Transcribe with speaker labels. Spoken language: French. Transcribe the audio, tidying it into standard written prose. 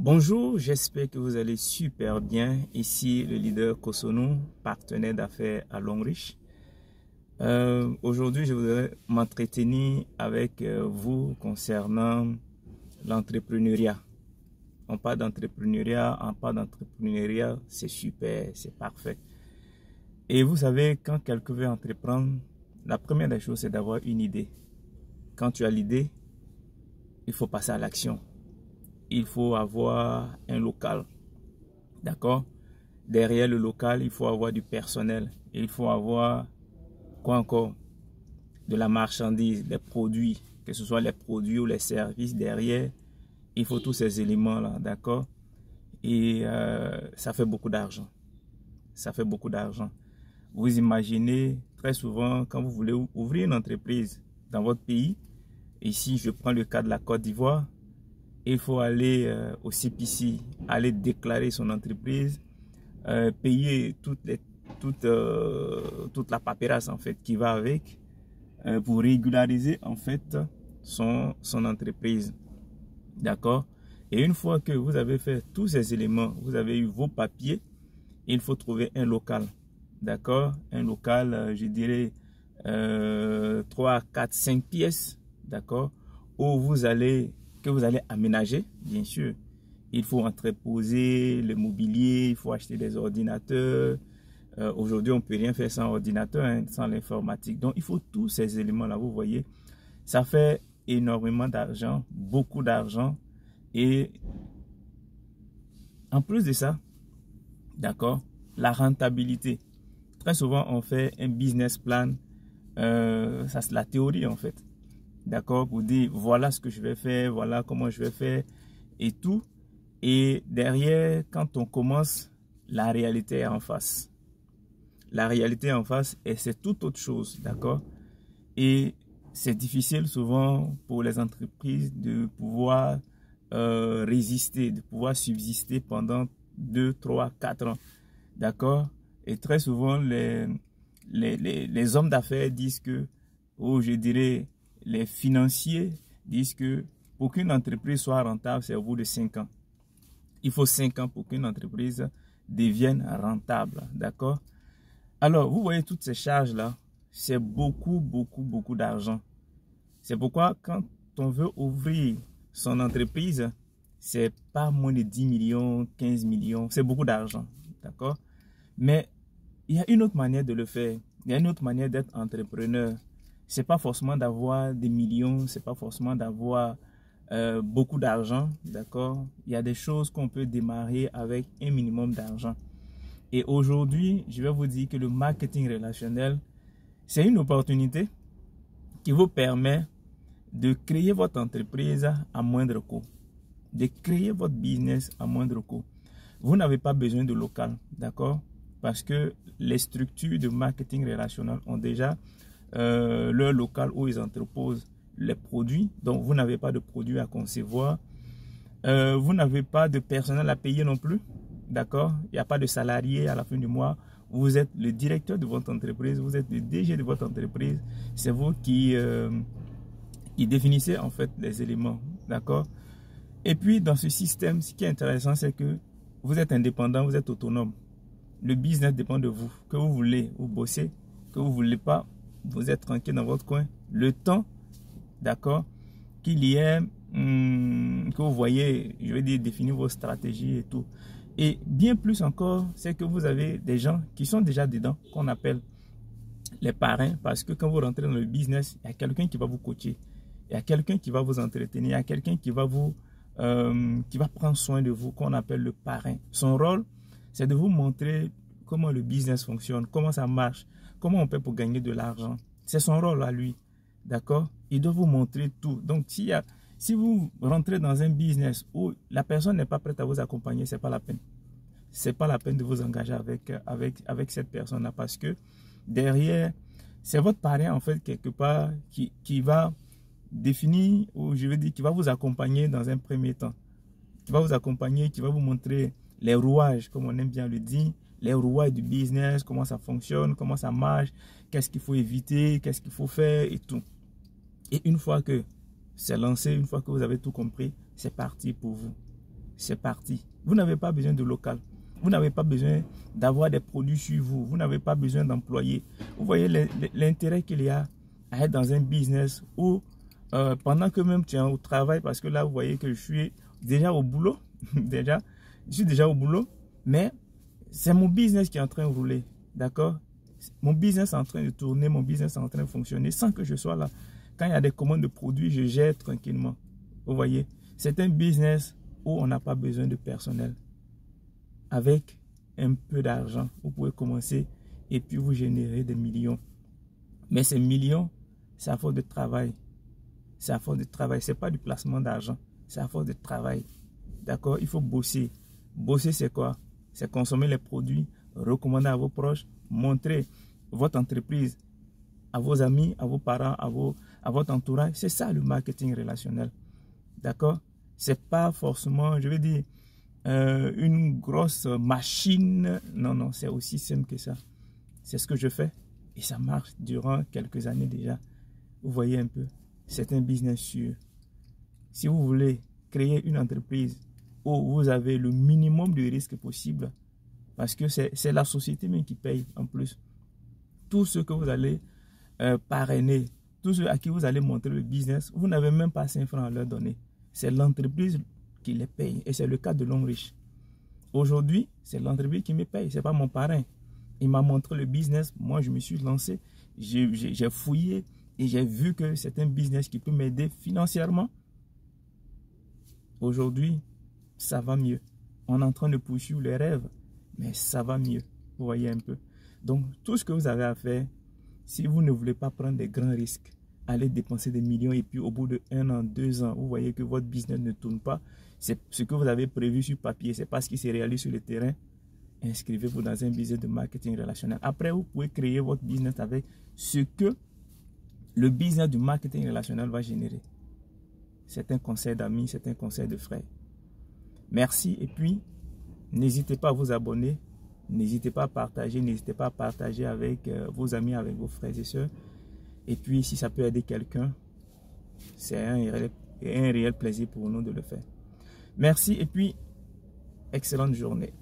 Speaker 1: Bonjour, j'espère que vous allez super bien. Ici le leader Kosonou, partenaire d'affaires à Longrich. Aujourd'hui, je voudrais m'entretenir avec vous concernant l'entrepreneuriat. On parle d'entrepreneuriat, c'est super, c'est parfait. Et vous savez, quand quelqu'un veut entreprendre, la première des choses, c'est d'avoir une idée. Quand tu as l'idée, il faut passer à l'action. Il faut avoir un local, d'accord? Derrière le local, il faut avoir du personnel. Il faut avoir, quoi encore? De la marchandise, des produits, que ce soit les produits ou les services derrière. Il faut tous ces éléments-là, d'accord? Et ça fait beaucoup d'argent. Ça fait beaucoup d'argent. Vous imaginez, très souvent, quand vous voulez ouvrir une entreprise dans votre pays, ici, je prends le cas de la Côte d'Ivoire, il faut aller au CPC, aller déclarer son entreprise, payer toute la paperasse en fait qui va avec pour régulariser en fait son entreprise. D'accord? Et une fois que vous avez fait tous ces éléments, vous avez eu vos papiers, il faut trouver un local. D'accord? Un local, je dirais 3, 4, 5 pièces. D'accord? Où vous allez aménager, bien sûr. Il faut entreposer le mobilier, il faut acheter des ordinateurs. Aujourd'hui, on ne peut rien faire sans ordinateur, hein, sans l'informatique. Donc, il faut tous ces éléments-là, vous voyez. Ça fait énormément d'argent, beaucoup d'argent. Et en plus de ça, d'accord, la rentabilité. Très souvent, on fait un business plan. Ça, c'est la théorie, en fait. D'accord, pour dire voilà ce que je vais faire, voilà comment je vais faire et tout. Et derrière, quand on commence, la réalité est en face. La réalité est en face et c'est tout autre chose, d'accord? Et c'est difficile souvent pour les entreprises de pouvoir résister, de pouvoir subsister pendant 2, 3, 4 ans, d'accord? Et très souvent, les hommes d'affaires disent que, ou je dirais, les financiers disent que pour qu'une entreprise soit rentable, c'est au bout de 5 ans. Il faut 5 ans pour qu'une entreprise devienne rentable. D'accord? Alors, vous voyez toutes ces charges-là, c'est beaucoup, beaucoup, beaucoup d'argent. C'est pourquoi quand on veut ouvrir son entreprise, c'est pas moins de 10 millions, 15 millions, c'est beaucoup d'argent. D'accord? Mais il y a une autre manière de le faire. Il y a une autre manière d'être entrepreneur. C'est pas forcément d'avoir des millions, c'est pas forcément d'avoir beaucoup d'argent, d'accord? Il y a des choses qu'on peut démarrer avec un minimum d'argent. Et aujourd'hui, je vais vous dire que le marketing relationnel, c'est une opportunité qui vous permet de créer votre entreprise à moindre coût, de créer votre business à moindre coût. Vous n'avez pas besoin de local, d'accord? Parce que les structures de marketing relationnel ont déjà leur local où ils entreposent les produits. Donc, vous n'avez pas de produits à concevoir. Vous n'avez pas de personnel à payer non plus. D'accord? Il n'y a pas de salarié à la fin du mois. Vous êtes le directeur de votre entreprise. Vous êtes le DG de votre entreprise. C'est vous qui définissez en fait les éléments. D'accord? Et puis, dans ce système, ce qui est intéressant, c'est que vous êtes indépendant, vous êtes autonome. Le business dépend de vous. Que vous voulez, vous bossez. Que vous ne voulez pas, vous êtes tranquille dans votre coin. Le temps, d'accord, qu'il y ait, que vous voyez, je vais dire, définir vos stratégies et tout. Et bien plus encore, c'est que vous avez des gens qui sont déjà dedans, qu'on appelle les parrains, parce que quand vous rentrez dans le business, il y a quelqu'un qui va vous coacher. Il y a quelqu'un qui va vous entretenir. Il y a quelqu'un qui va qui va prendre soin de vous, qu'on appelle le parrain. Son rôle, c'est de vous montrer comment le business fonctionne, comment ça marche, comment on peut pour gagner de l'argent. C'est son rôle à lui, d'accord? Il doit vous montrer tout. Donc, si vous rentrez dans un business où la personne n'est pas prête à vous accompagner, ce n'est pas la peine. Ce n'est pas la peine de vous engager avec cette personne-là parce que derrière, c'est votre parrain, en fait, quelque part, qui va définir, ou je veux dire, qui va vous accompagner dans un premier temps. Qui va vous accompagner, qui va vous montrer les rouages, comme on aime bien le dire, les rouages du business, comment ça fonctionne, comment ça marche, qu'est-ce qu'il faut éviter, qu'est-ce qu'il faut faire et tout. Et une fois que c'est lancé, une fois que vous avez tout compris, c'est parti pour vous. c'est parti. Vous n'avez pas besoin de local. Vous n'avez pas besoin d'avoir des produits sur vous. Vous n'avez pas besoin d'employés. Vous voyez l'intérêt qu'il y a à être dans un business où pendant que même tu es au travail, parce que là, vous voyez que je suis déjà au boulot. Je suis déjà au boulot, mais c'est mon business qui est en train de rouler. D'accord? Mon business est en train de tourner, mon business est en train de fonctionner sans que je sois là. Quand il y a des commandes de produits, je gère tranquillement. Vous voyez? C'est un business où on n'a pas besoin de personnel. Avec un peu d'argent, vous pouvez commencer et puis vous générer des millions. Mais ces millions, c'est à force de travail. C'est à force de travail. Ce n'est pas du placement d'argent. C'est à force de travail. D'accord? Il faut bosser. Bosser, c'est quoi? C'est consommer les produits, recommander à vos proches, montrer votre entreprise à vos amis, à vos parents, à votre entourage. C'est ça le marketing relationnel. D'accord? C'est pas forcément, je veux dire, une grosse machine. Non, non, c'est aussi simple que ça. C'est ce que je fais et ça marche durant quelques années déjà. Vous voyez un peu, c'est un business sûr. Si vous voulez créer une entreprise où vous avez le minimum de risques possible, parce que c'est la société même qui paye en plus. Tous ceux que vous allez parrainer, tous ceux à qui vous allez montrer le business, vous n'avez même pas 5 francs à leur donner. C'est l'entreprise qui les paye et c'est le cas de l'homme riche. Aujourd'hui, c'est l'entreprise qui me paye, ce n'est pas mon parrain. Il m'a montré le business, moi je me suis lancé, j'ai fouillé et j'ai vu que c'est un business qui peut m'aider financièrement. Aujourd'hui, ça va mieux. On est en train de poursuivre les rêves, mais ça va mieux. Vous voyez un peu. Donc, tout ce que vous avez à faire, si vous ne voulez pas prendre des grands risques, allez dépenser des millions et puis au bout de 1 an, 2 ans, vous voyez que votre business ne tourne pas. C'est ce que vous avez prévu sur papier, c'est pas ce qui se réalise sur le terrain. Inscrivez-vous dans un business de marketing relationnel. Après, vous pouvez créer votre business avec ce que le business du marketing relationnel va générer. C'est un conseil d'amis, c'est un conseil de frères. Merci et puis n'hésitez pas à vous abonner, n'hésitez pas à partager, n'hésitez pas à partager avec vos amis, avec vos frères et sœurs. Et puis si ça peut aider quelqu'un, c'est un réel plaisir pour nous de le faire. Merci et puis excellente journée.